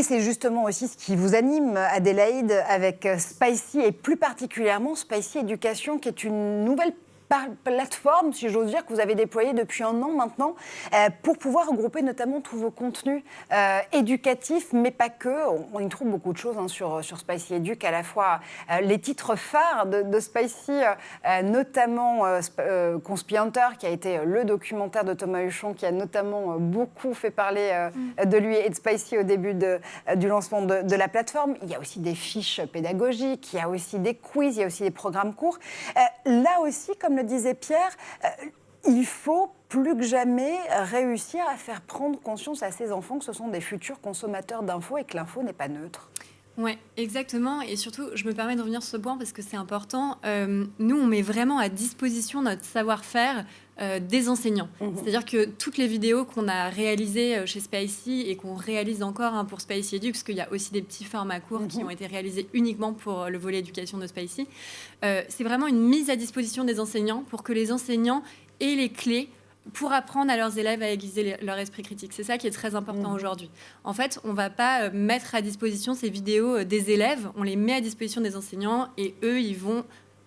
Et c'est justement aussi ce qui vous anime, Adélaïde, avec Spicy et plus particulièrement Spicy Éducation, qui est une nouvelle plateforme, si j'ose dire, que vous avez déployée depuis un an maintenant, pour pouvoir regrouper notamment tous vos contenus éducatifs, mais pas que. On y trouve beaucoup de choses sur Spicy Educ, à la fois les titres phares de Spicy, notamment Conspi Hunter, qui a été le documentaire de Thomas Huchon, qui a notamment beaucoup fait parler de lui et de Spicy au début du lancement de la plateforme. Il y a aussi des fiches pédagogiques, il y a aussi des quiz, il y a aussi des programmes courts. Là aussi, comme le disait Pierre, il faut plus que jamais réussir à faire prendre conscience à ces enfants que ce sont des futurs consommateurs d'infos et que l'info n'est pas neutre. Oui, exactement. Et surtout, je me permets de revenir sur ce point parce que c'est important. Nous, on met vraiment à disposition notre savoir-faire des enseignants. C'est-à-dire que toutes les vidéos qu'on a réalisées chez Spicy et qu'on réalise encore pour Spicy Edu, parce qu'il y a aussi des petits formats courts qui ont été réalisés uniquement pour le volet éducation de Spicy, c'est vraiment une mise à disposition des enseignants pour que les enseignants aient les clés pour apprendre à leurs élèves à aiguiser leur esprit critique. C'est ça qui est très important aujourd'hui. En fait, on ne va pas mettre à disposition ces vidéos des élèves, on les met à disposition des enseignants et eux, ils vont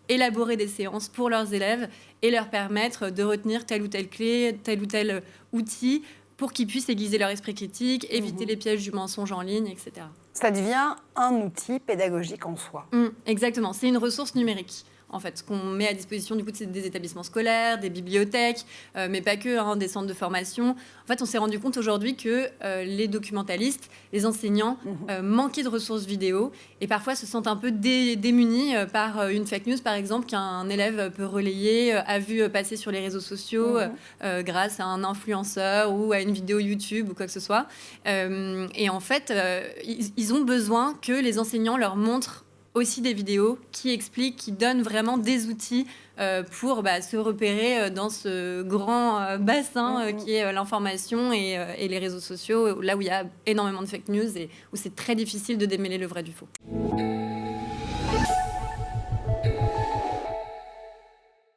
élaborer des séances pour leurs élèves et leur permettre de retenir telle ou telle clé, tel ou tel outil pour qu'ils puissent aiguiser leur esprit critique, éviter les pièges du mensonge en ligne, etc. Ça devient un outil pédagogique en soi. Exactement, c'est une ressource numérique. En fait, ce qu'on met à disposition du coup, c'est des établissements scolaires, des bibliothèques, mais pas que, des centres de formation. En fait, on s'est rendu compte aujourd'hui que les documentalistes, les enseignants manquaient de ressources vidéo et parfois se sentent un peu démunis par une fake news, par exemple, qu'un élève peut relayer, a vu passer sur les réseaux sociaux grâce à un influenceur ou à une vidéo YouTube ou quoi que ce soit. Et en fait, ils ont besoin que les enseignants leur montrent aussi des vidéos qui expliquent, qui donnent vraiment des outils pour se repérer dans ce grand bassin qui est l'information et les réseaux sociaux, là où il y a énormément de fake news et où c'est très difficile de démêler le vrai du faux.